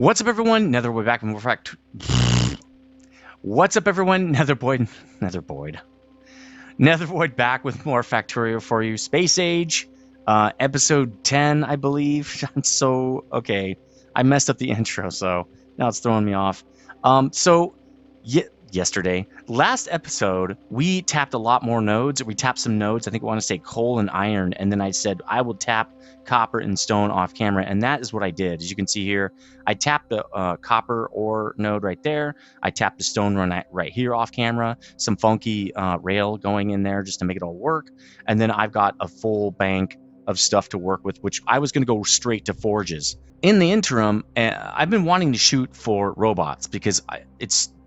What's up, everyone? Netherboy back with more fact. What's up, everyone? Netherboy back with more Factorio for you. Space Age, episode 10, I believe. I'm so okay. I messed up the intro, so now it's throwing me off. Yesterday, last episode, we tapped a lot more nodes. We tapped some nodes. I think we want to say coal and iron, and then I said I will tap copper and stone off camera, and that is what I did. As you can see here, I tapped the copper ore node right there. I tapped the stone run right here off camera. Some funky rail going in there just to make it all work, and then I've got a full bank of stuff to work with, which I was going to go straight to forges. In the interim, I've been wanting to shoot for robots because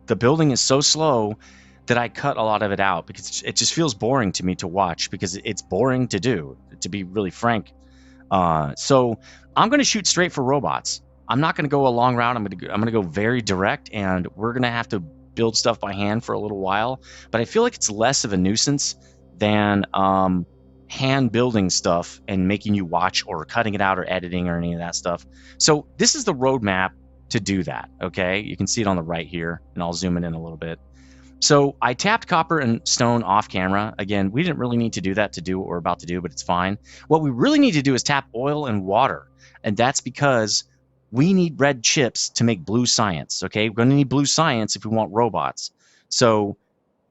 the building is so slow that I cut a lot of it out because it just feels boring to me to watch because it's boring to do, to be really frank. So I'm going to shoot straight for robots. I'm not going to go a long route. I'm going to go very direct, and we're going to have to build stuff by hand for a little while. But I feel like it's less of a nuisance than hand building stuff and making you watch or cutting it out or editing or any of that stuff. So this is the roadmap to do that. Okay, you can see it on the right here, and I'll zoom it in a little bit. So I tapped copper and stone off camera. Again, we didn't really need to do that to do what we're about to do, but it's fine. What we really need to do is tap oil and water, and that's because we need red chips to make blue science. Okay, we're going to need blue science if we want robots. So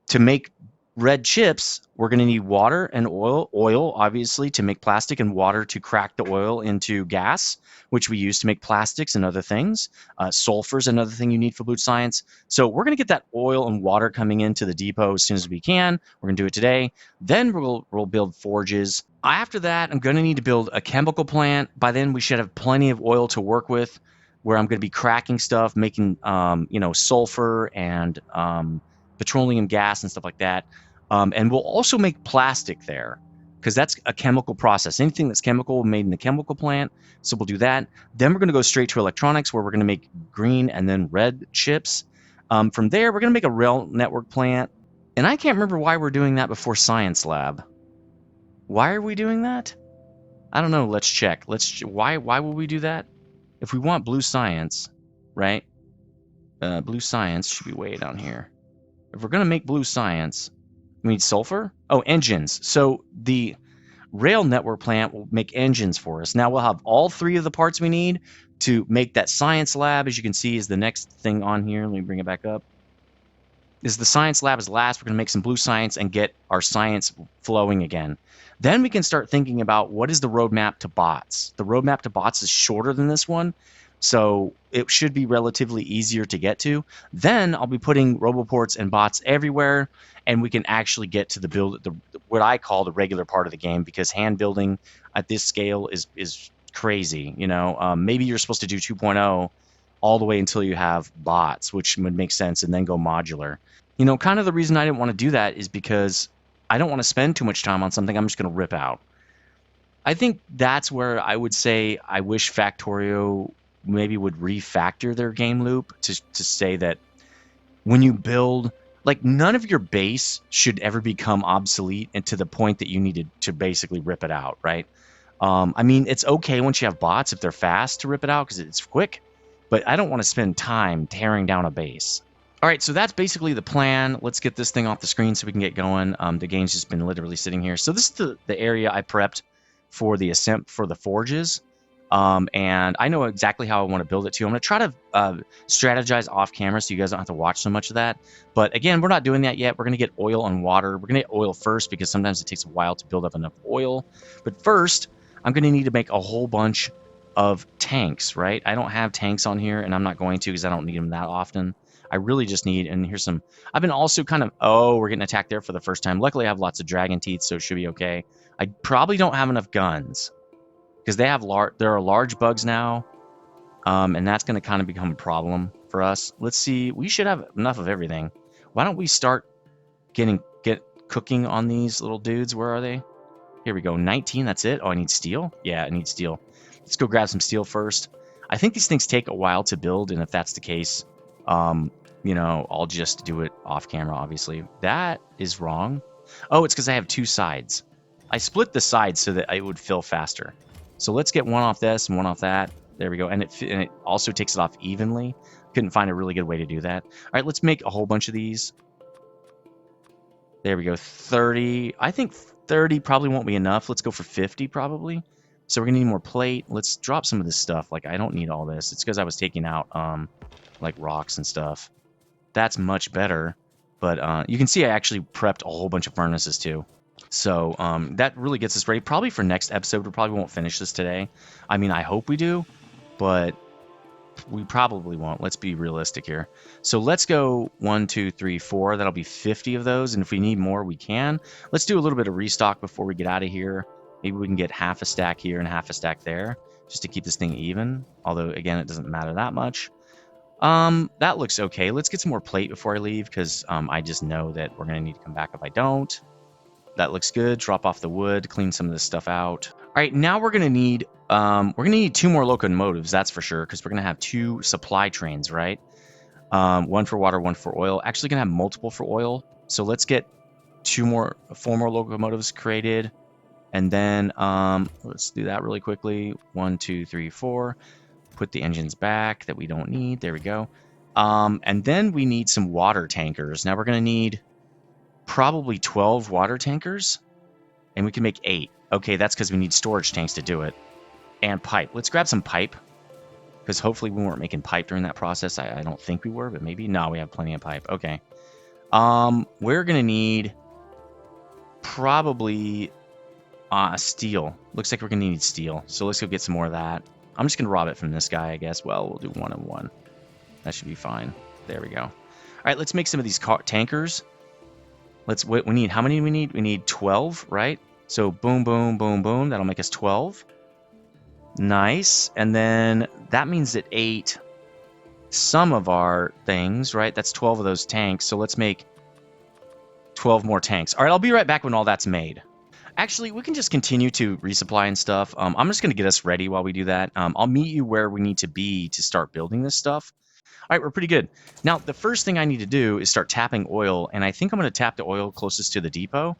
to make red chips, we're going to need water and oil. Oil, obviously, to make plastic, and water to crack the oil into gas, which we use to make plastics and other things. Sulfur is another thing you need for blue science. So we're going to get that oil and water coming into the depot as soon as we can. We're going to do it today. Then we'll build forges. After that, I'm going to need to build a chemical plant. By then, we should have plenty of oil to work with, where I'm going to be cracking stuff, making sulfur and petroleum gas and stuff like that. And we'll also make plastic there because that's a chemical process. Anything that's chemical made in the chemical plant. So we'll do that. Then we're going to go straight to electronics, where we're going to make green and then red chips. From there, we're going to make a rail network plant. And I can't remember why we're doing that before science lab. Why are we doing that? I don't know. Let's check. Why will we do that? If we want blue science, right? Blue science should be way down here. If we're going to make blue science, we need sulfur? Oh, engines. So the rail network plant will make engines for us. Now we'll have all three of the parts we need to make that science lab. As you can see, is the next thing on here. Let me bring it back up. Is the science lab is last. We're going to make some blue science and get our science flowing again. Then we can start thinking about what is the roadmap to bots. The roadmap to bots is shorter than this one, so it should be relatively easier to get to. Then I'll be putting roboports and bots everywhere, and we can actually get to the what I call the regular part of the game, because hand building at this scale is crazy. Maybe you're supposed to do 2.0 all the way until you have bots, which would make sense, and then go modular. Kind of the reason I didn't want to do that is because I don't want to spend too much time on something I'm just going to rip out. I think that's where I would say I wish Factorio maybe would refactor their game loop to say that when you build, like, none of your base should ever become obsolete, and to the point that you needed to basically rip it out, right? I mean, it's okay once you have bots if they're fast to rip it out because it's quick, but I don't want to spend time tearing down a base. All right, so that's basically the plan. Let's get this thing off the screen so we can get going. The game's just been literally sitting here. So this is the area I prepped for the ascent for the forges. And I know exactly how I want to build it too. I'm going to try to strategize off camera so you guys don't have to watch so much of that. But again, we're not doing that yet. We're going to get oil and water. We're going to get oil first because sometimes it takes a while to build up enough oil. But first, I'm going to need to make a whole bunch of tanks, right? I don't have tanks on here, and I'm not going to because I don't need them that often. I really just need, and here's some, I've been also kind of, we're getting attacked there for the first time. Luckily, I have lots of dragon teeth, so it should be okay. I probably don't have enough guns because there are large bugs now, and that's going to kind of become a problem for us. Let's see, we should have enough of everything. Why don't we start get cooking on these little dudes? Where are they? Here we go, 19, that's it. Oh, I need steel? Yeah, I need steel. Let's go grab some steel first. I think these things take a while to build, and if that's the case, I'll just do it off camera, obviously. That is wrong. Oh, it's because I have two sides. I split the sides so that it would fill faster. So let's get one off this and one off that. There we go. And it also takes it off evenly. Couldn't find a really good way to do that. All right, let's make a whole bunch of these. There we go. 30. I think 30 probably won't be enough. Let's go for 50 probably. So we're going to need more plate. Let's drop some of this stuff. Like, I don't need all this. It's because I was taking out, like, rocks and stuff. That's much better. But you can see I actually prepped a whole bunch of furnaces, too. So that really gets us ready. Probably for next episode, we probably won't finish this today. I mean, I hope we do, but we probably won't. Let's be realistic here. So let's go 1, 2, 3, 4. That'll be 50 of those. And if we need more, we can. Let's do a little bit of restock before we get out of here. Maybe we can get half a stack here and half a stack there just to keep this thing even. Although, again, it doesn't matter that much. That looks okay. Let's get some more plate before I leave because I just know that we're going to need to come back if I don't. That looks good. Drop off the wood, clean some of this stuff out. All right, now we're gonna need 2 more locomotives, that's for sure, because we're gonna have 2 supply trains, right? One for water, one for oil. Actually, gonna have multiple for oil. So let's get 4 more locomotives created, and then let's do that really quickly. 1, 2, 3, 4. Put the engines back that we don't need. There we go. And then we need some water tankers. Now we're gonna need probably 12 water tankers, and we can make 8. Okay, that's because we need storage tanks to do it. And pipe. Let's grab some pipe, because hopefully we weren't making pipe during that process. I don't think we were, but maybe. No, we have plenty of pipe. Okay. We're going to need probably steel. Looks like we're going to need steel, so let's go get some more of that. I'm just going to rob it from this guy, I guess. Well, we'll do 1 and 1. That should be fine. There we go. All right, let's make some of these tankers. We need, how many do we need? We need 12, right? So boom, boom, boom, boom. That'll make us 12. Nice. And then that means it ate some of our things, right? That's 12 of those tanks. So let's make 12 more tanks. All right, I'll be right back when all that's made. Actually, we can just continue to resupply and stuff. I'm just going to get us ready while we do that. I'll meet you where we need to be to start building this stuff. All right, we're pretty good. Now, the first thing I need to do is start tapping oil, and I think I'm going to tap the oil closest to the depot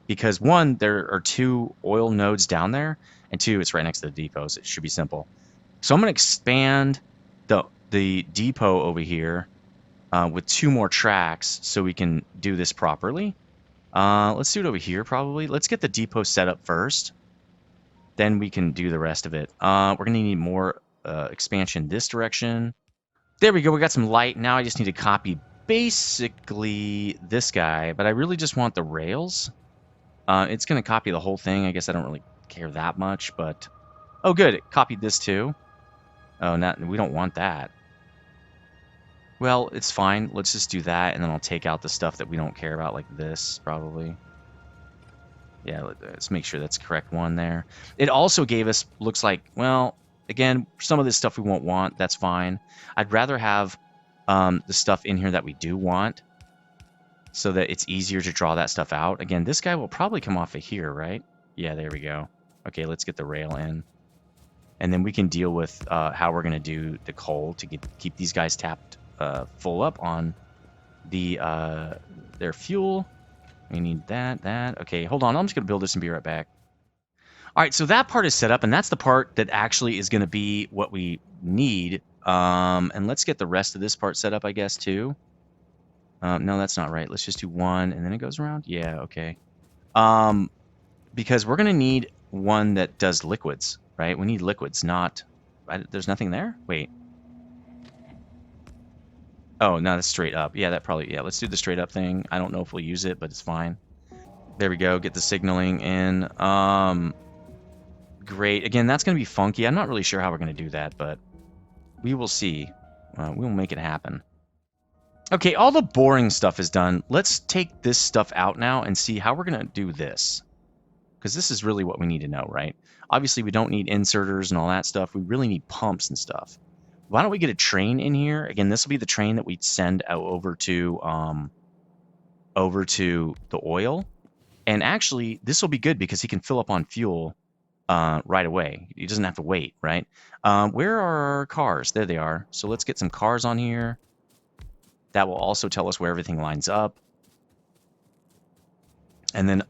because, 1, there are 2 oil nodes down there, and 2, it's right next to the depots. It should be simple. So I'm going to expand the depot over here with 2 more tracks so we can do this properly. Let's do it over here probably. Let's get the depot set up first. Then we can do the rest of it. We're going to need more expansion this direction. There we go. We got some light. Now I just need to copy basically this guy, but I really just want the rails. It's going to copy the whole thing. I guess I don't really care that much, but... Oh, good. It copied this too. Oh, we don't want that. Well, it's fine. Let's just do that, and then I'll take out the stuff that we don't care about, like this, probably. Yeah, let's make sure that's the correct one there. It also gave us, looks like, well... Again, some of this stuff we won't want. That's fine. I'd rather have the stuff in here that we do want so that it's easier to draw that stuff out. Again, this guy will probably come off of here, right? Yeah, there we go. Okay, let's get the rail in. And then we can deal with how we're going to do the coal to keep these guys tapped full up on their fuel. We need that. Okay, hold on. I'm just going to build this and be right back. All right, so that part is set up, and that's the part that actually is going to be what we need. And let's get the rest of this part set up, I guess, too. No, that's not right. Let's just do 1, and then it goes around? Yeah, okay. Because we're going to need one that does liquids, right? We need liquids, not... There's nothing there? Wait. Oh, no, that's straight up. Yeah, that probably... Yeah, let's do the straight up thing. I don't know if we'll use it, but it's fine. There we go. Get the signaling in. Great. Again, that's going to be funky. I'm not really sure how we're going to do that, but we will see. We will make it happen. Okay, all the boring stuff is done. Let's take this stuff out now and see how we're going to do this. Because this is really what we need to know, right? Obviously, we don't need inserters and all that stuff. We really need pumps and stuff. Why don't we get a train in here? Again, this will be the train that we send out over to the oil. And actually, this will be good because he can fill up on fuel right away. He doesn't have to wait, right? Where are our cars? There they are. So let's get some cars on here. That will also tell us where everything lines up. And then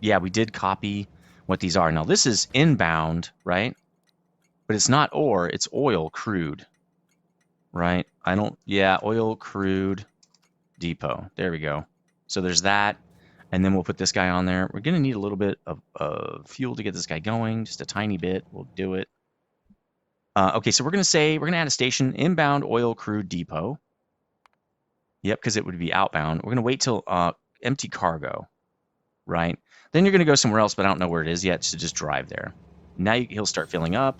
yeah, we did copy what these are. Now this is inbound, right? but it's not ore, it's oil crude, right? Yeah, oil crude depot. There we go. So there's that. And then we'll put this guy on there. We're going to need a little bit of fuel to get this guy going, just a tiny bit. We'll do it. Okay, so we're going to add a station, inbound oil crude depot. Yep, because it would be outbound. We're going to wait till empty cargo, right? Then you're going to go somewhere else, but I don't know where it is yet, so just drive there. Now he'll start filling up.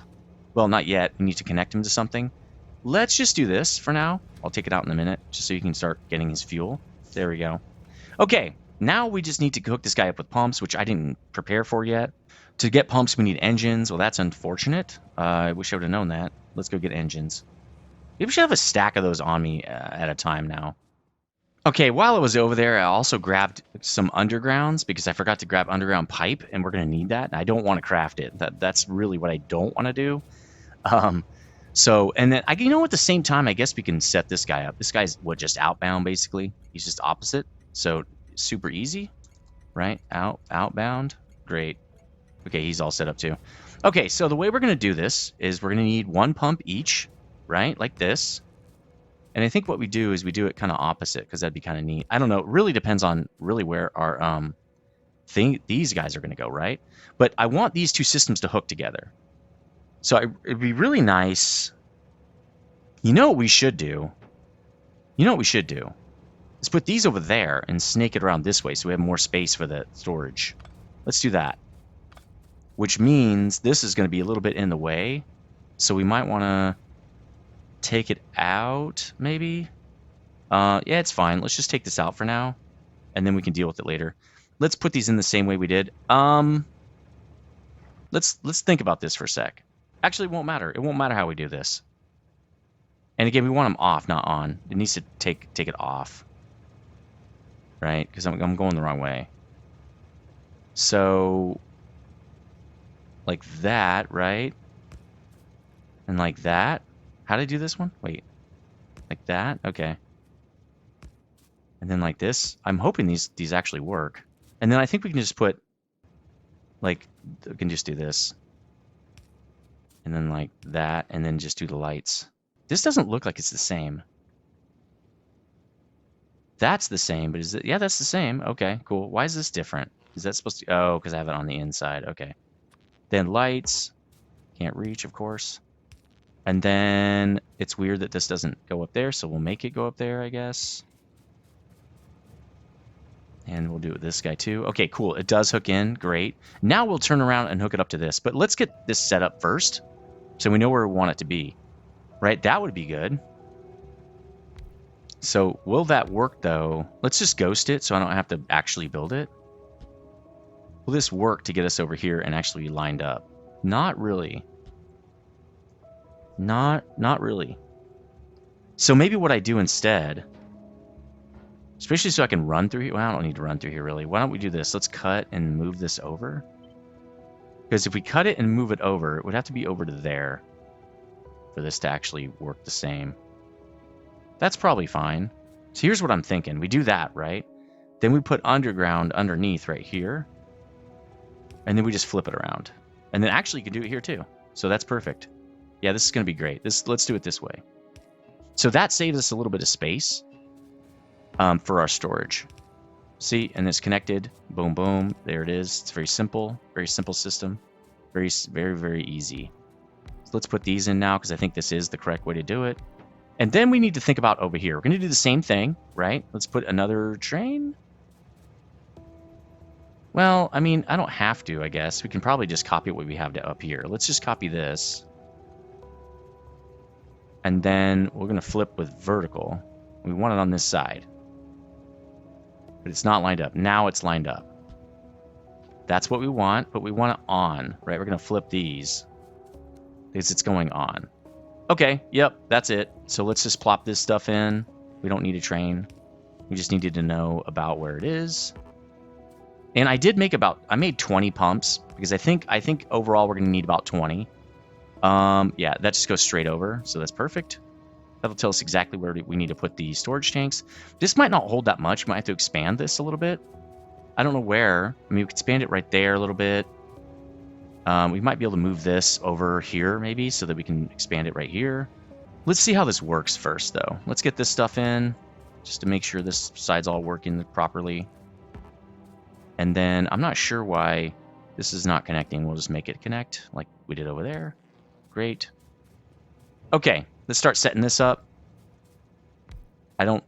Well, not yet. We need to connect him to something. Let's just do this for now. I'll take it out in a minute, just so you can start getting his fuel. There we go. Okay, now we just need to hook this guy up with pumps, which I didn't prepare for yet. To get pumps, we need engines. Well, that's unfortunate. I wish I would have known that. Let's go get engines. Maybe we should have a stack of those on me at a time now. Okay, while I was over there, I also grabbed some undergrounds because I forgot to grab underground pipe, and we're going to need that. I don't want to craft it. That's really what I don't want to do. So, and then, you know, at the same time, I guess we can set this guy up. This guy's, just outbound, basically. He's just opposite. So, super easy, right? Outbound. Great. Okay, he's all set up too. Okay, so the way we're going to do this is we're going to need one pump each, right? Like this. And I think what we do is we do it kind of opposite because that'd be kind of neat. I don't know. It really depends on really where our these guys are going to go, right? But I want these two systems to hook together. So it'd be really nice. You know what we should do? Is put these over there and snake it around this way so we have more space for the storage. Let's do that. Which means this is going to be a little bit in the way. So we might want to take it out, maybe? Yeah, it's fine. Let's just take this out for now. And then we can deal with it later. Let's put these in the same way we did. Let's think about this for a sec. Actually, it won't matter. It won't matter how we do this. And again, we want them off, not on. It needs to take it off. Right? Because I'm going the wrong way. So, like that, right? And like that. How did I do this one? Wait. Like that? Okay. And then like this. I'm hoping these actually work. And then I think we can just put, like, we can just do this. And then like that, and then just do the lights. This doesn't look like it's the same. That's the same, but is it? Yeah, that's the same. Okay, cool. Why is this different? Is that supposed to? Oh, because I have it on the inside. Okay. Then lights. Can't reach, of course. And then it's weird that this doesn't go up there, so we'll make it go up there, I guess. And we'll do it with this guy too. Okay, cool. It does hook in. Great. Now we'll turn around and hook it up to this. But let's get this set up first so we know where we want it to be. Right? That would be good. So will that work, though? Let's just ghost it so I don't have to actually build it. Will this work to get us over here and actually be lined up? Not really. Not really. So maybe what I do instead, especially so I can run through here. Well, I don't need to run through here, really. Why don't we do this? Let's cut and move this over. Because if we cut it and move it over, it would have to be over to there for this to actually work the same. That's probably fine. So here's what I'm thinking. We do that, right? Then we put underground underneath right here. And then we just flip it around. And then actually you can do it here too. So that's perfect. Yeah, this is going to be great. Let's do it this way. So that saves us a little bit of space for our storage. See, and it's connected. Boom, boom. There it is. It's very simple system. Very, very, very easy. So let's put these in now because I think this is the correct way to do it. And then we need to think about over here. We're going to do the same thing, right? Let's put another train. Well, I mean, I don't have to, I guess. We can probably just copy what we have up here. Let's just copy this. And then we're going to flip with vertical. We want it on this side. But it's not lined up. Now it's lined up. That's what we want, but we want it on, right? We're going to flip these because it's going on. Okay, yep, that's it. So let's just plop this stuff in. We don't need a train. We just needed to know about where it is. And I made 20 pumps because I think overall we're going to need about 20. Yeah, that just goes straight over. So that's perfect. That'll tell us exactly where we need to put the storage tanks. This might not hold that much. We might have to expand this a little bit. I don't know where. I mean, we could expand it right there a little bit. We might be able to move this over here maybe so that we can expand it right here. Let's see how this works first, though. Let's get this stuff in just to make sure this side's all working properly. And then I'm not sure why this is not connecting. We'll just make it connect like we did over there. Great. Okay, let's start setting this up. I don't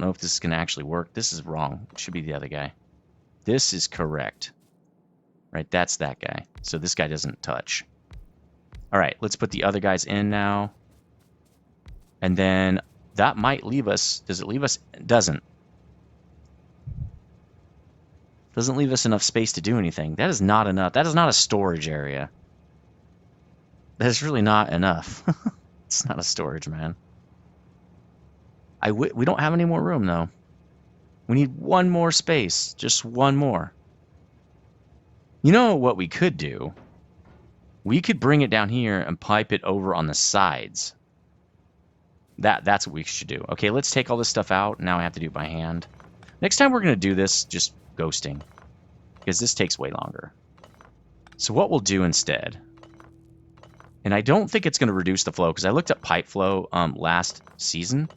know if this is going to actually work. This is wrong. It should be the other guy. This is correct. Right, that's that guy. So this guy doesn't touch. All right, let's put the other guys in now. And then that might leave us. Does it leave us? It doesn't. Doesn't leave us enough space to do anything. That is not enough. That is not a storage area. That is really not enough. It's not a storage, man. We don't have any more room, though. We need one more space. Just one more. You know what we could do? We could bring it down here and pipe it over on the sides. That's what we should do. Okay, let's take all this stuff out. Now I have to do it by hand. Next time we're going to do this just ghosting, because this takes way longer. So what we'll do instead, and I don't think it's going to reduce the flow, because I looked at pipe flow last season,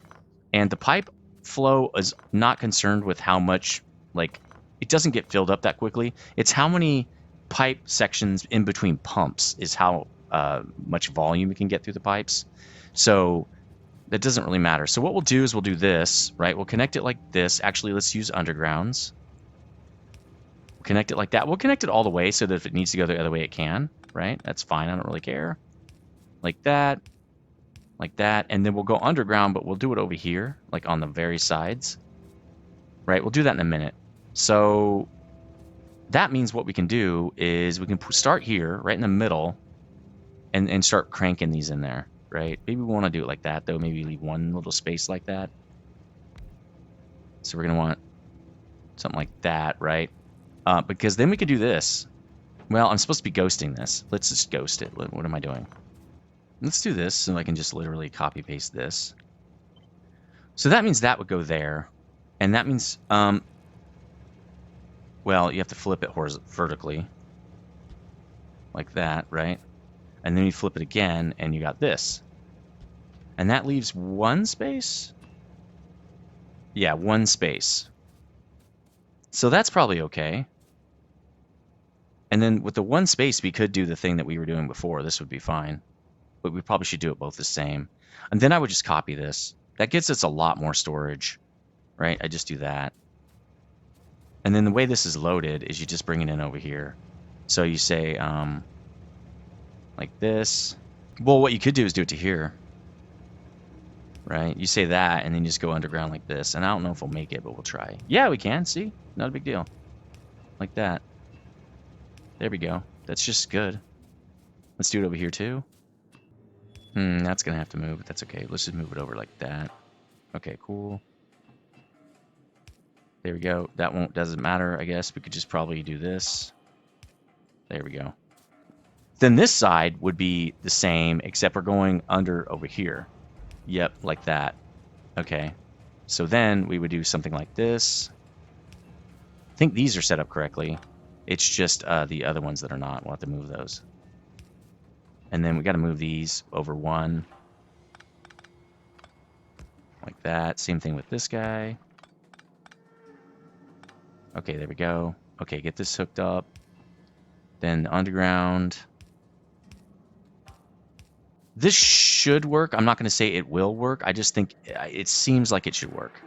and the pipe flow is not concerned with how much, like, it doesn't get filled up that quickly. It's how many pipe sections in between pumps is how much volume it can get through the pipes. So that doesn't really matter. So what we'll do is we'll do this, right? We'll connect it like this. Actually, let's use undergrounds. We'll connect it like that. We'll connect it all the way so that if it needs to go the other way, it can, right? That's fine. I don't really care. Like that. Like that. And then we'll go underground, but we'll do it over here, like on the very sides. Right? We'll do that in a minute. So that means what we can do is we can start here, right in the middle, and start cranking these in there, right? Maybe we want to do it like that, though. Maybe leave one little space like that. So we're going to want something like that, right? Because then we can do this. Well, I'm supposed to be ghosting this. Let's just ghost it. What am I doing? Let's do this so I can just literally copy-paste this. So that means that would go there. And that means, well, you have to flip it vertically. Like that, right? And then you flip it again, and you got this. And that leaves one space? Yeah, one space. So that's probably okay. And then with the one space, we could do the thing that we were doing before. This would be fine. But we probably should do it both the same. And then I would just copy this. That gets us a lot more storage, right? I just do that. And then the way this is loaded is you just bring it in over here. So you say, like this. Well, what you could do is do it to here. Right? You say that, and then you just go underground like this. And I don't know if we'll make it, but we'll try. Yeah, we can. See? Not a big deal. Like that. There we go. That's just good. Let's do it over here, too. That's going to have to move, but that's okay. Let's just move it over like that. Okay, cool. There we go. That doesn't matter, I guess. We could just probably do this. There we go. Then this side would be the same, except we're going under over here. Yep, like that. Okay. So then we would do something like this. I think these are set up correctly. It's just the other ones that are not. We'll have to move those. And then we got to move these over one. Like that. Same thing with this guy. Okay, there we go. Okay, get this hooked up. Then the underground. This should work. I'm not going to say it will work. I just think it seems like it should work.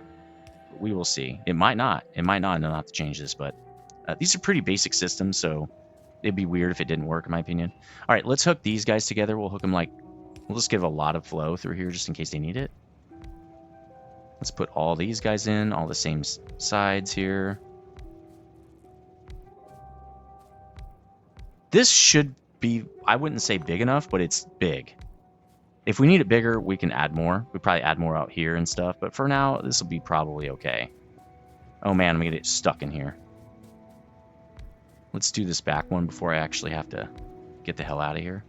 We will see. It might not. It might not. And I'll have to change this, but these are pretty basic systems, so it'd be weird if it didn't work, in my opinion. All right, let's hook these guys together. We'll hook them we'll just give a lot of flow through here just in case they need it. Let's put all these guys in, all the same sides here. This should be, I wouldn't say big enough, but it's big. If we need it bigger, we can add more. We probably add more out here and stuff, but for now, this will be probably okay. Oh man, I'm gonna get stuck in here. Let's do this back one before I actually have to get the hell out of here.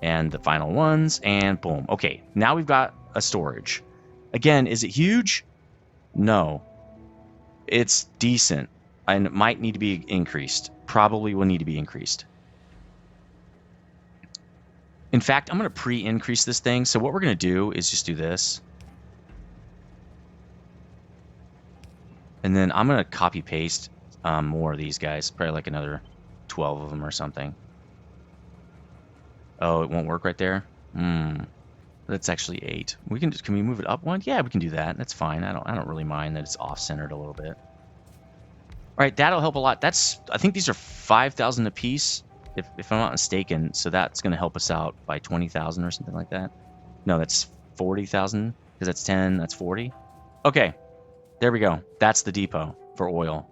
And the final ones, and boom. Okay, now we've got a storage. Again, is it huge? No. It's decent, and it might need to be increased. Probably will need to be increased. In fact, I'm going to pre-increase this thing. So what we're going to do is just do this. And then I'm going to copy paste more of these guys. Probably like another 12 of them or something. Oh, it won't work right there? That's actually 8. Can we move it up one? Yeah, we can do that. That's fine. I don't really mind that it's off-centered a little bit. All right, that'll help a lot. I think these are 5,000 apiece, if I'm not mistaken. So that's going to help us out by 20,000 or something like that. No, that's 40,000 because that's 10. That's 40. Okay, there we go. That's the depot for oil.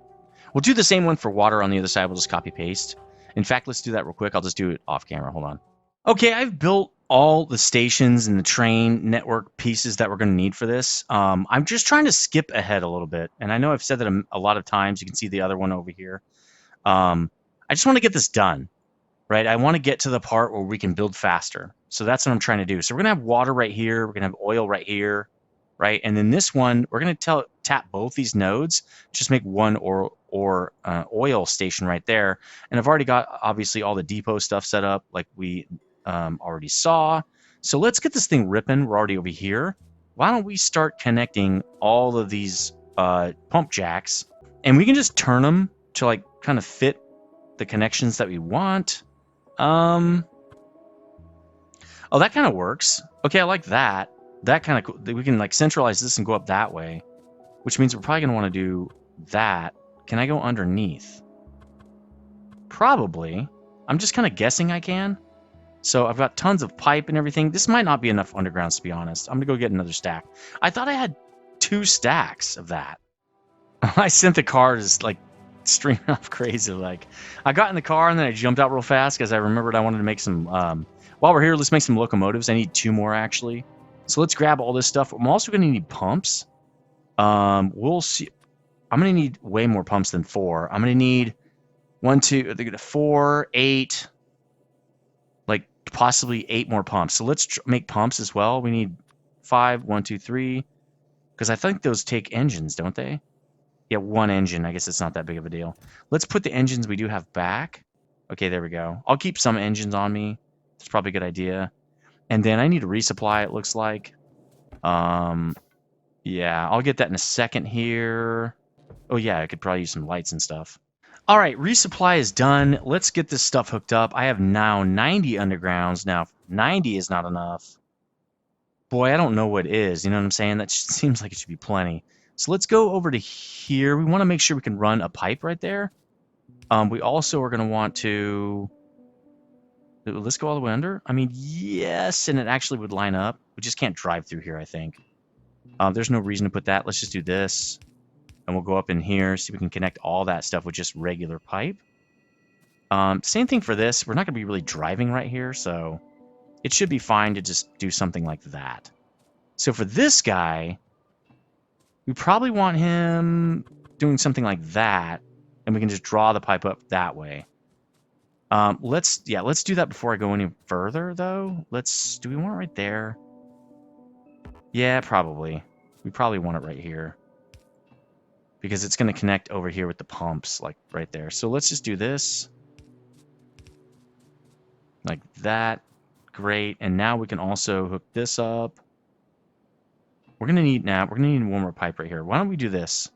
We'll do the same one for water on the other side. We'll just copy paste. In fact, let's do that real quick. I'll just do it off camera. Hold on. Okay, I've built all the stations and the train network pieces that we're going to need for this. I'm just trying to skip ahead a little bit. And I know I've said that a lot of times. You can see the other one over here. I just want to get this done, right? I want to get to the part where we can build faster. So that's what I'm trying to do. So we're going to have water right here. We're going to have oil right here, right? And then this one, we're going to tap both these nodes, just make one oil station right there. And I've already got, obviously, all the depot stuff set up like we already saw. So let's get this thing ripping. We're already over here. Why don't we start connecting all of these pump jacks, and we can just turn them to like kind of fit the connections that we want. Oh, that kind of works. Okay, I like that. That kind of cool. We can like centralize this and go up that way, which means we're probably going to want to do that. Can I go underneath? Probably. I'm just kind of guessing I can. So I've got tons of pipe and everything. This might not be enough undergrounds, to be honest. I'm going to go get another stack. I thought I had 2 stacks of that. I sent the car to like streaming off crazy. Like, I got in the car and then I jumped out real fast because I remembered I wanted to make some... while we're here, let's make some locomotives. I need 2 more, actually. So let's grab all this stuff. I'm also going to need pumps. We'll see. I'm going to need way more pumps than 4. I'm going to need 1, 2, 4, 8... like possibly 8 more pumps. So let's make pumps as well. We need 5, 1, 2, 3, because I think those take engines, don't they? Yeah, 1 engine. I guess it's not that big of a deal. Let's put the engines we do have back. Okay, there we go. I'll keep some engines on me. That's probably a good idea. And then I need a resupply, it looks like. Yeah, I'll get that in a second here. Oh yeah, I could probably use some lights and stuff. All right, resupply is done. Let's get this stuff hooked up. I have now 90 undergrounds. Now, 90 is not enough. Boy, I don't know what is. You know what I'm saying? That seems like it should be plenty. So let's go over to here. We want to make sure we can run a pipe right there. We also are going to want to... Let's go all the way under. I mean, yes, and it actually would line up. We just can't drive through here, I think. There's no reason to put that. Let's just do this. And we'll go up in here, see if we can connect all that stuff with just regular pipe. Same thing for this. We're not going to be really driving right here, so it should be fine to just do something like that. So for this guy, we probably want him doing something like that, and we can just draw the pipe up that way. Let's do that before I go any further, though. Do we want it right there? Yeah, probably. We probably want it right here, because it's going to connect over here with the pumps, like right there. So let's just do this. Like that. Great. And now we can also hook this up. We're going to need 1 more pipe right here. Why don't we do this?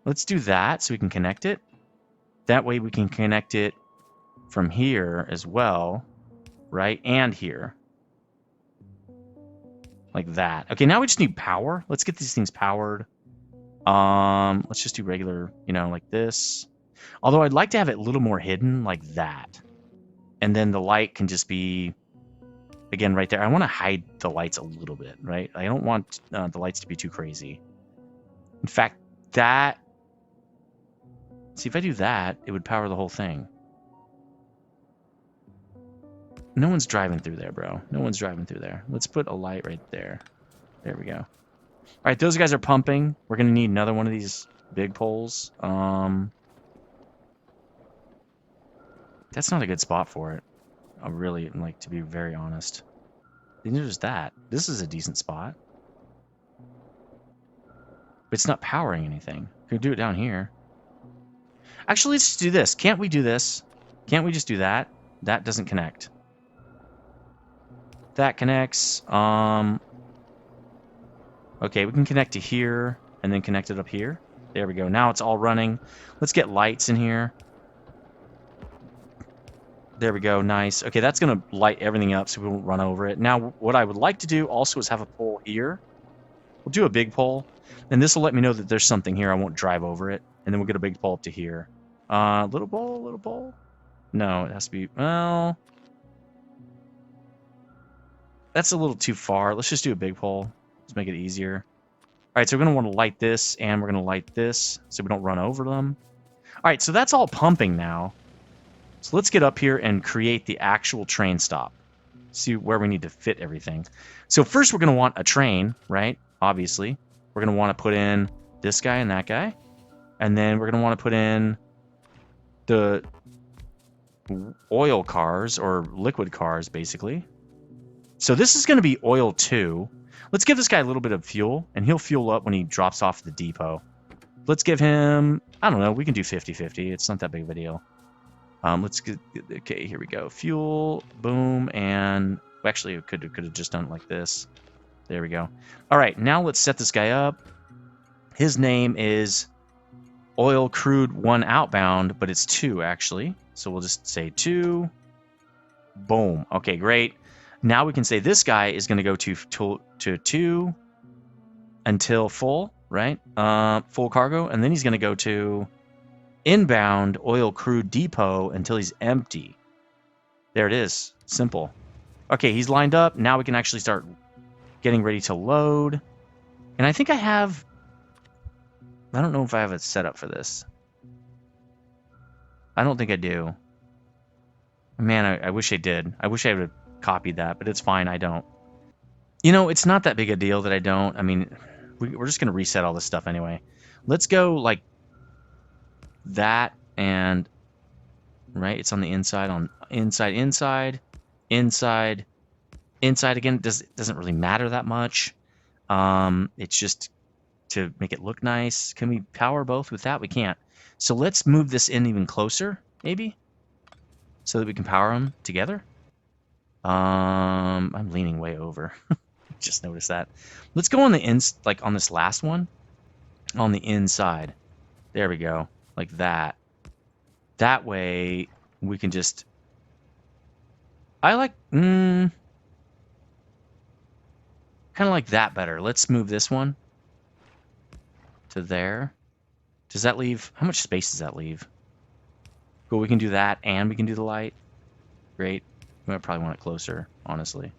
Let's do that so we can connect it. That way we can connect it from here as well, right? And here. Like that. Okay, now we just need power. Let's get these things powered. Let's just do regular, like this. Although I'd like to have it a little more hidden, like that. And then the light can just be, again, right there. I want to hide the lights a little bit, right? I don't want the lights to be too crazy. In fact, see, if I do that, it would power the whole thing. No one's driving through there, bro. No one's driving through there. Let's put a light right there. There we go. All right, those guys are pumping. We're going to need another one of these big poles. That's not a good spot for it. I really, like, to be very honest. Then there's that. This is a decent spot. But it's not powering anything. We can do it down here. Actually, let's just do this. Can't we do this? Can't we just do that? That doesn't connect. That connects. Okay, we can connect to here and then connect it up here. There we go. Now it's all running. Let's get lights in here. There we go. Nice. Okay, that's going to light everything up so we won't run over it. Now, what I would like to do also is have a pole here. We'll do a big pole, and this will let me know that there's something here. I won't drive over it, and then we'll get a big pole up to here. Little pole, little pole. No, it has to be, well, that's a little too far. Let's just do a big pole. Let's make it easier. All right, so we're going to want to light this, and we're going to light this so we don't run over them. All right, so that's all pumping now. So let's get up here and create the actual train stop. See where we need to fit everything. So first we're going to want a train, right? Obviously. We're going to want to put in this guy and that guy. And then we're going to want to put in the oil cars, or liquid cars, basically. So this is going to be oil 2. Let's give this guy a little bit of fuel, and he'll fuel up when he drops off the depot. Let's give him, I don't know, we can do 50-50. It's not that big of a deal. Let's get, okay, here we go. Fuel, boom, and actually, could have just done it like this. There we go. All right, now let's set this guy up. His name is Oil Crude 1 Outbound, but it's 2, actually. So we'll just say 2. Boom. Okay, great. Now we can say this guy is going to go to 2 until full, right? Full cargo, and then he's going to go to inbound oil crude depot until he's empty. There it is. Simple. Okay, he's lined up. Now we can actually start getting ready to load. And I think I don't know if I have it set up for this. I don't think I do. Man, I wish I did. I wish I would have copied that, but it's fine. I don't. You know, it's not that big a deal that I don't. I mean, we're just going to reset all this stuff anyway. Let's go like that, and right, it's on the inside, on inside again. It doesn't really matter that much. It's just to make it look nice. Can we power both with that? We can't. So let's move this in even closer, maybe, so that we can power them together. I'm leaning way over. Just noticed that. Let's go on the like on this last one, on the inside. There we go. Like that. That way we can just, I like kind of like that better. Let's move this one to there. Does that leave, how much space does that leave? Cool, we can do that and we can do the light. Great. We might probably want it closer, honestly.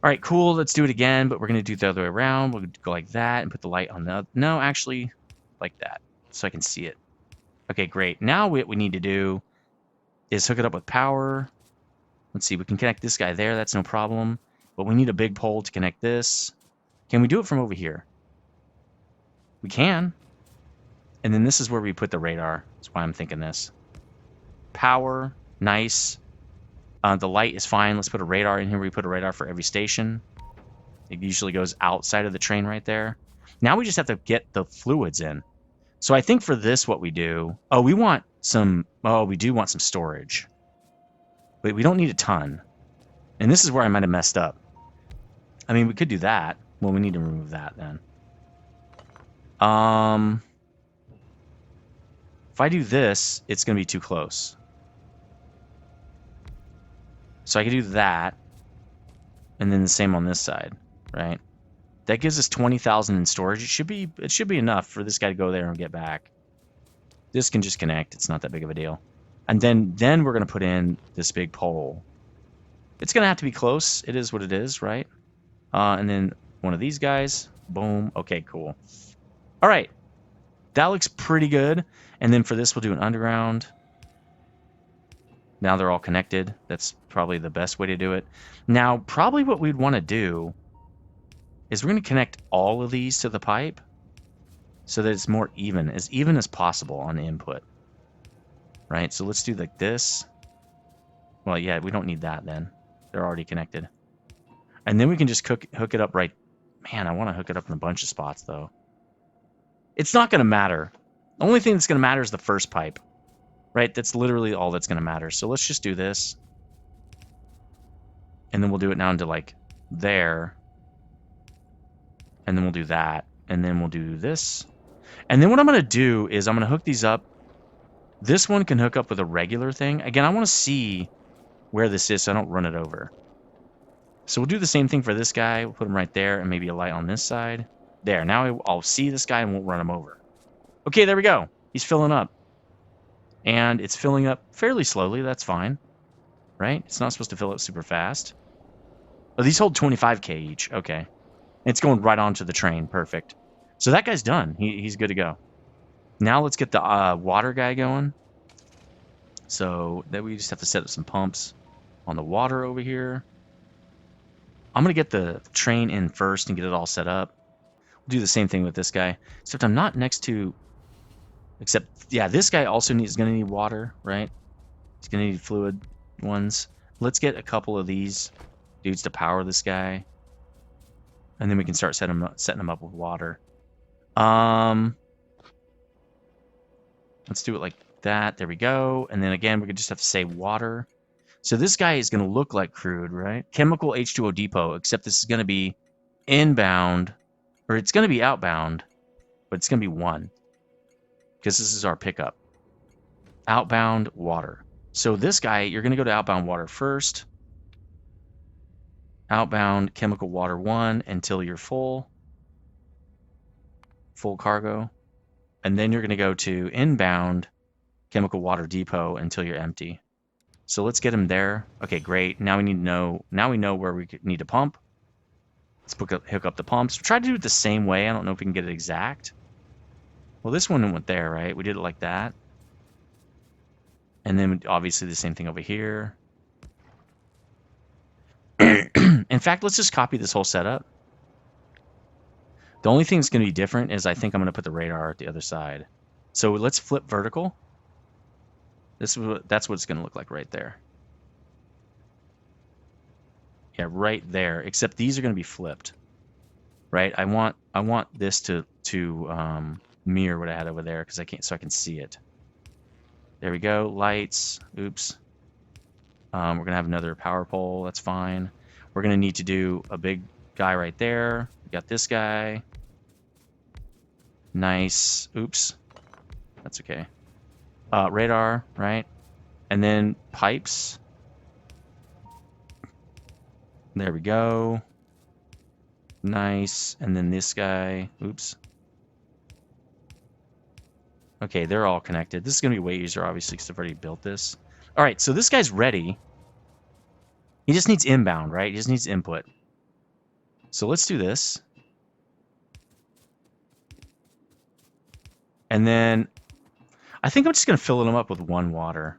All right, cool. Let's do it again, but we're going to do it the other way around. We'll go like that and put the light on the other. No, actually, like that, so I can see it. Okay, great. Now what we need to do is hook it up with power. Let's see, we can connect this guy there. That's no problem. But we need a big pole to connect this. Can we do it from over here? We can. And then this is where we put the radar. That's why I'm thinking this. Power, nice. The light is fine. Let's put a radar in here. We put a radar for every station. It usually goes outside of the train right there. Now we just have to get the fluids in. So I think for this, what we do... Oh, we want some... Oh, we do want some storage. But we don't need a ton. And this is where I might have messed up. I mean, we could do that. Well, we need to remove that then. If I do this, it's going to be too close. So I can do that, and then the same on this side, right? That gives us 20,000 in storage. It should be enough for this guy to go there and get back. This can just connect. It's not that big of a deal. And then we're going to put in this big pole. It's going to have to be close. It is what it is, right? And then one of these guys. Boom. Okay, cool. All right. That looks pretty good. And then for this, we'll do an underground. Now they're all connected. That's probably the best way to do it. Now, probably what we'd want to do is we're going to connect all of these to the pipe so that it's more even as possible on the input. Right? So let's do like this. Well, yeah, we don't need that then. They're already connected. And then we can just hook it up right. Man, I want to hook it up in a bunch of spots, though. It's not going to matter. The only thing that's going to matter is the first pipe. Right? That's literally all that's going to matter. So let's just do this. And then we'll do it now into like there. And then we'll do that. And then we'll do this. And then what I'm going to do is I'm going to hook these up. This one can hook up with a regular thing. Again, I want to see where this is so I don't run it over. So we'll do the same thing for this guy. We'll put him right there and maybe a light on this side. There. Now I'll see this guy and won't run him over. Okay, there we go. He's filling up. And it's filling up fairly slowly. That's fine. Right? It's not supposed to fill up super fast. Oh, these hold 25K each. Okay. It's going right onto the train. Perfect. So that guy's done. He's good to go. Now let's get the water guy going. So then we just have to set up some pumps on the water over here. I'm going to get the train in first and get it all set up. We'll do the same thing with this guy. Except I'm not next to... Except, yeah, this guy also is going to need water, right? He's going to need fluid ones. Let's get a couple of these dudes to power this guy. And then we can start setting them up with water. Let's do it like that. There we go. And then again, we could just have to say water. So this guy is going to look like crude, right? Chemical H2O depot, except this is going to be inbound, or it's going to be outbound, but it's going to be one. Because this is our pickup. Outbound water. So this guy, you're going to go to outbound water first. Outbound chemical water 1 until you're full. Full cargo. And then you're going to go to inbound chemical water depot until you're empty. So let's get him there. Okay, great. Now we need to know. Now we know where we need to pump. Let's hook up the pumps. Try to do it the same way. I don't know if we can get it exact. Well, this one went there, right? We did it like that. And then obviously the same thing over here. In fact, let's just copy this whole setup. The only thing that's going to be different is I think I'm going to put the radar at the other side. So let's flip vertical. That's what it's going to look like right there. Yeah, right there. Except these are going to be flipped, right? I want this to mirror what I had over there because I can't, so I can see it. There we go. Lights. Oops. We're going to have another power pole. That's fine. We're going to need to do a big guy right there. We got this guy. Nice. Oops. That's okay. Radar, right? And then pipes. There we go. Nice. And then this guy. Oops. Okay, they're all connected. This is going to be way easier, obviously, because I've already built this. All right, so this guy's ready. He just needs inbound, right? He just needs input. So let's do this. And then I think I'm just going to fill them up with one water.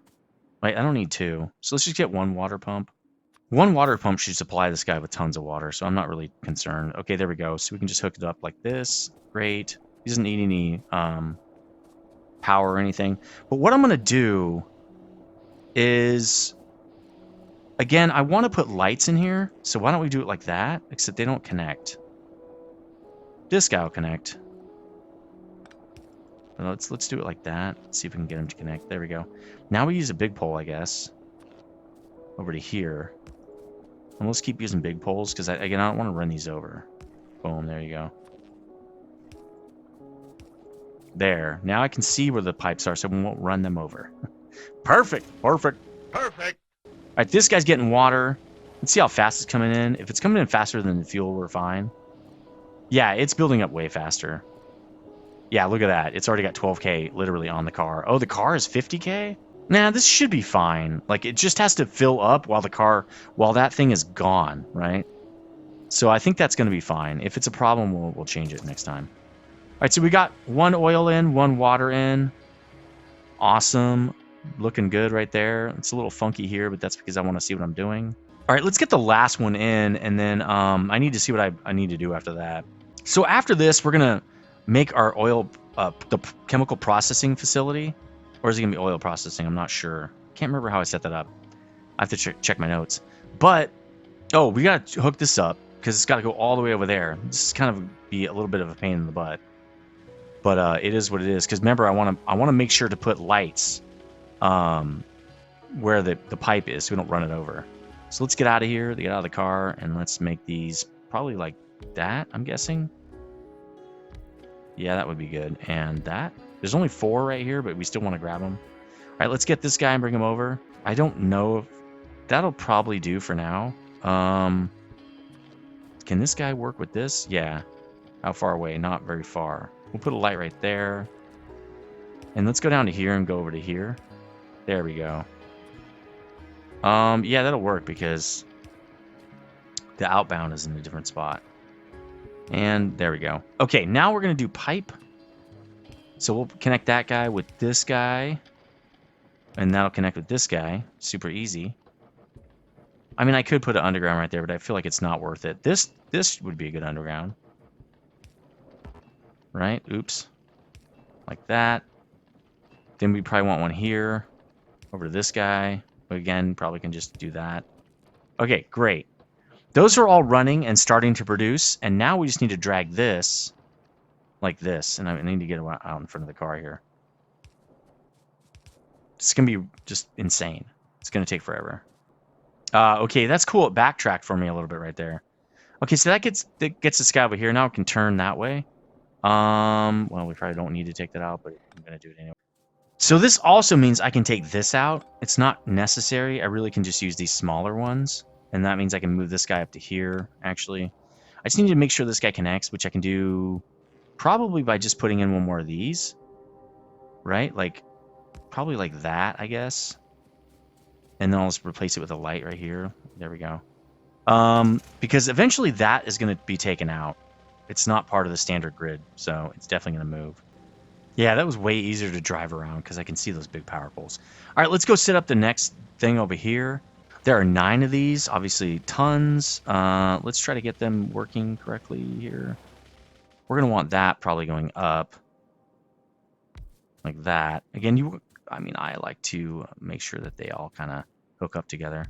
Right? I don't need two. So let's just get one water pump. One water pump should supply this guy with tons of water, so I'm not really concerned. Okay, there we go. So we can just hook it up like this. Great. He doesn't need any power or anything. But what I'm going to do is, again, I want to put lights in here. So why don't we do it like that? Except they don't connect. This guy will connect. Let's do it like that. Let's see if we can get him to connect. There we go. Now we use a big pole, I guess. Over to here. And let's keep using big poles because, again, I don't want to run these over. Boom, there you go. There. Now I can see where the pipes are so we won't run them over. Perfect. Perfect. Perfect. All right, this guy's getting water. Let's see how fast it's coming in. If it's coming in faster than the fuel, we're fine. Yeah, it's building up way faster. Yeah, look at that. It's already got 12K literally on the car. Oh, the car is 50K? Nah, this should be fine. Like, it just has to fill up while that thing is gone, right? So I think that's going to be fine. If it's a problem, we'll change it next time. All right, so we got one oil in, one water in. Awesome. Looking good right there. It's a little funky here, but that's because I want to see what I'm doing. All right, let's get the last one in, and then I need to see what I need to do after that. So after this, we're going to make our oil, the chemical processing facility. Or is it going to be oil processing? I'm not sure. Can't remember how I set that up. I have to check my notes. But, oh, we got to hook this up because it's got to go all the way over there. This is kind of be a little bit of a pain in the butt. But it is what it is. Because remember, I want to make sure to put lights where the pipe is so we don't run it over. So let's get out of here, get out of the car, and let's make these probably like that, I'm guessing. Yeah, that would be good. And that. There's only 4 right here, but we still want to grab them. All right, let's get this guy and bring him over. I don't know if that'll probably do for now. Can this guy work with this? Yeah. How far away? Not very far. We'll put a light right there. And let's go down to here and go over to here. There we go. Yeah, that'll work because the outbound is in a different spot. And there we go. Okay, now we're going to do pipe. So we'll connect that guy with this guy. And that'll connect with this guy. Super easy. I mean, I could put an underground right there, but I feel like it's not worth it. This would be a good underground. Right? Oops. Like that. Then we probably want one here. Over to this guy. Again, probably can just do that. Okay, great. Those are all running and starting to produce. And now we just need to drag this like this. And I need to get out in front of the car here. It's going to be just insane. It's going to take forever. Okay, that's cool. It backtracked for me a little bit right there. Okay, so that gets this guy over here. Now it can turn that way. Well, we probably don't need to take that out, but I'm going to do it anyway. So this also means I can take this out. It's not necessary. I really can just use these smaller ones. And that means I can move this guy up to here, actually. I just need to make sure this guy connects, which I can do probably by just putting in one more of these. Right? Like, probably like that, I guess. And then I'll just replace it with a light right here. There we go. Because eventually that is going to be taken out. It's not part of the standard grid, so it's definitely going to move. Yeah, that was way easier to drive around because I can see those big power poles. All right, let's go set up the next thing over here. There are 9 of these, obviously tons. Let's try to get them working correctly here. We're going to want that probably going up like that. Again, I like to make sure that they all kind of hook up together.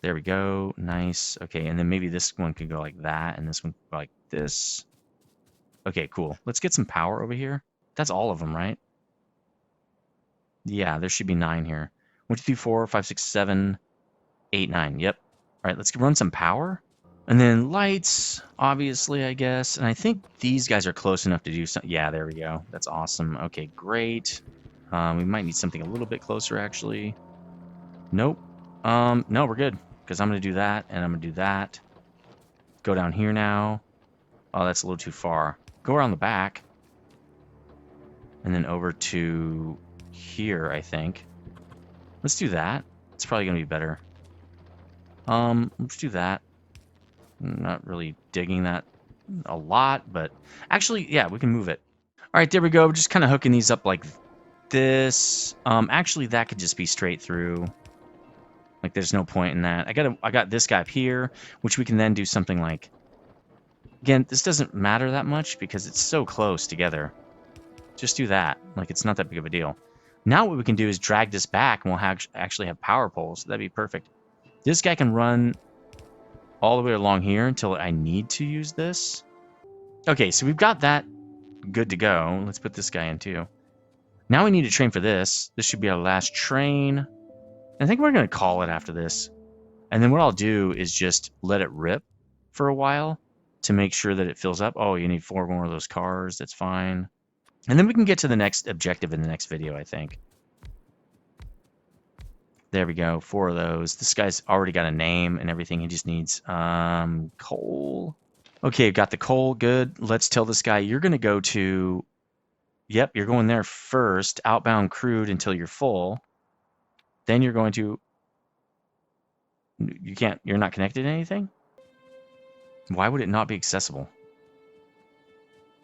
There we go. Nice. Okay, and then maybe this one could go like that, and this one could go like this. Okay, cool. Let's get some power over here. That's all of them, right? Yeah, there should be 9 here. 1, 2, 3, 4, 5, 6, 7, 8, 9. Yep. All right, let's run some power. And then lights, obviously, I guess. And I think these guys are close enough to do something. Yeah, there we go. That's awesome. Okay, great. We might need something a little bit closer, actually. Nope. No, we're good. Because I'm going to do that, and I'm going to do that. Go down here now. Oh, that's a little too far. Go around the back. And then over to here, I think. Let's do that. It's probably going to be better. Let's do that. I'm not really digging that a lot, but actually, yeah, we can move it. All right, there we go. We're just kind of hooking these up like this. Actually, that could just be straight through. Like, there's no point in that. I got this guy up here, which we can then do something like. Again, this doesn't matter that much because it's so close together. Just do that. Like, it's not that big of a deal. Now what we can do is drag this back, and we'll actually have power poles. That'd be perfect. This guy can run all the way along here until I need to use this. Okay, so we've got that good to go. Let's put this guy in too. Now we need to train for this. This should be our last train. I think we're going to call it after this. And then what I'll do is just let it rip for a while to make sure that it fills up. Oh, you need 4 more of those cars. That's fine. And then we can get to the next objective in the next video, I think. There we go. 4 of those. This guy's already got a name and everything. He just needs coal. Okay, got the coal. Good. Let's tell this guy you're going to go to... Yep, you're going there first. Outbound crude until you're full. Then you're going to... You're not connected to anything? Why would it not be accessible?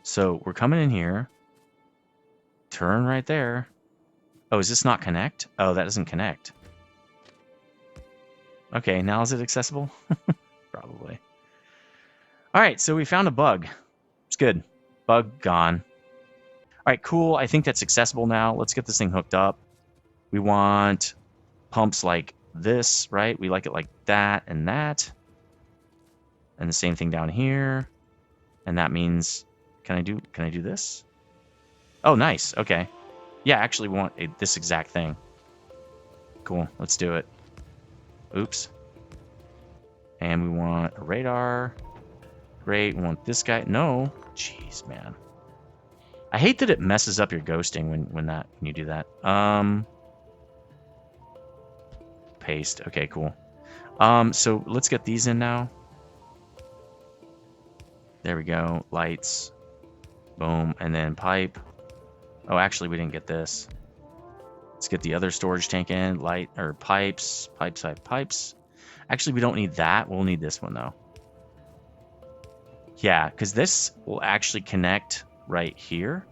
So we're coming in here. Turn right there. Oh, is this not connect? Oh, that doesn't connect. Okay, now is it accessible? Probably. All right, so we found a bug. It's good. Bug gone. All right, cool. I think that's accessible now. Let's get this thing hooked up. We want pumps like this, right? We like it like that and that. And the same thing down here. And that means, can I do this? Oh, nice. Okay. Yeah, actually we want this exact thing. Cool. Let's do it. Oops. And we want a radar. Great. We want this guy. No. Jeez, man. I hate that it messes up your ghosting when you do that. Paste. Okay, cool. So let's get these in now. There we go. Lights. Boom. And then pipe. Oh, actually, we didn't get this. Let's get the other storage tank in. Light or pipes. Pipes. Actually, we don't need that. We'll need this one though. Yeah, because this will actually connect right here.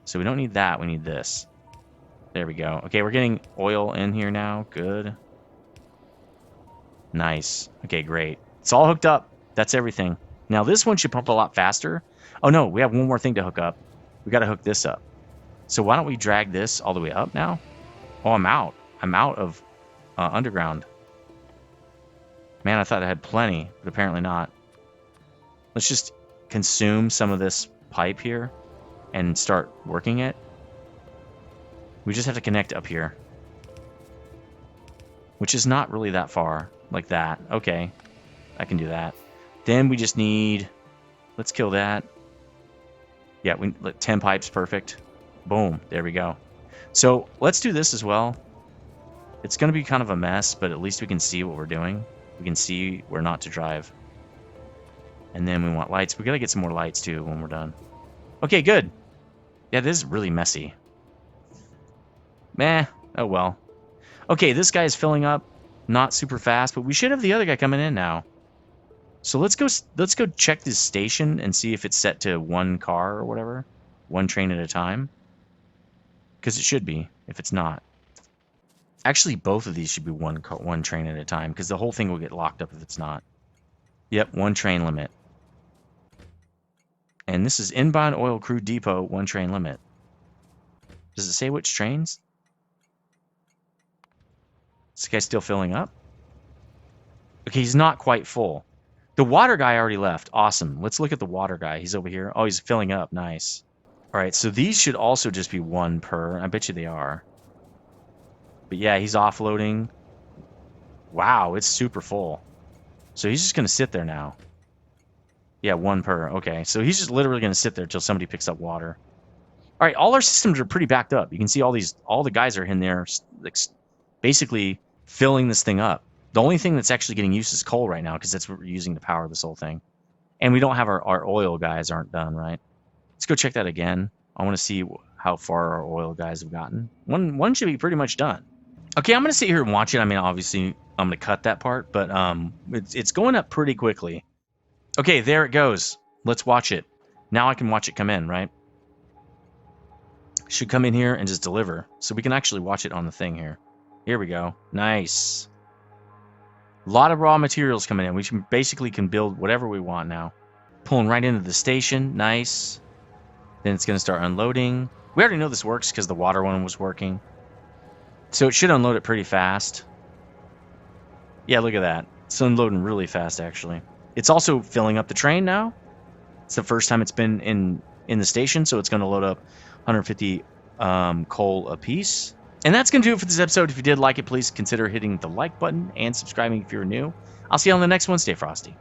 So we don't need that. We need this. There we go. Okay, we're getting oil in here now. Good. Nice. Okay, great. It's all hooked up. That's everything. Now this one should pump a lot faster. Oh no, we have one more thing to hook up. We got to hook this up. So why don't we drag this all the way up now? Oh, I'm out. I'm out of underground. Man, I thought I had plenty, but apparently not. Let's just consume some of this pipe here and start working it. We just have to connect up here, which is not really that far, like that. Okay, I can do that. Then we just need, let's kill that. Yeah, 10 pipes, perfect. Boom, there we go. So let's do this as well. It's going to be kind of a mess, but at least we can see what we're doing. We can see where not to drive. And then we want lights. We got to get some more lights too when we're done. Okay, good. Yeah, this is really messy. Meh. Oh well. Okay, this guy is filling up, not super fast, but we should have the other guy coming in now. So let's go check this station and see if it's set to one car or whatever, one train at a time. Because it should be. If it's not, actually, both of these should be one train at a time. Because the whole thing will get locked up if it's not. Yep, one train limit. And this is inbound oil crude depot, one train limit. Does it say which trains? Is this guy still filling up? Okay, he's not quite full. The water guy already left. Awesome. Let's look at the water guy. He's over here. Oh, he's filling up. Nice. All right, so these should also just be one per. I bet you they are. But yeah, he's offloading. Wow, it's super full. So he's just going to sit there now. Yeah, one per. Okay, so he's just literally going to sit there until somebody picks up water. All right, all our systems are pretty backed up. You can see all the guys are in there basically filling this thing up. The only thing that's actually getting used is coal right now because that's what we're using to power this whole thing. And we don't have our oil guys aren't done, right? Let's go check that again. I want to see how far our oil guys have gotten. One should be pretty much done. Okay, I'm going to sit here and watch it. I mean, obviously, I'm going to cut that part, but it's going up pretty quickly. Okay, there it goes. Let's watch it. Now I can watch it come in, right? Should come in here and just deliver. So we can actually watch it on the thing here. Here we go. Nice. A lot of raw materials coming in. We basically can build whatever we want now. Pulling right into the station. Nice. Then it's going to start unloading. We already know this works because the water one was working. So it should unload it pretty fast. Yeah, look at that. It's unloading really fast, actually. It's also filling up the train now. It's the first time it's been in the station, so it's going to load up 150 coal a piece. And that's going to do it for this episode. If you did like it, please consider hitting the like button and subscribing if you're new. I'll see you on the next one. Stay frosty.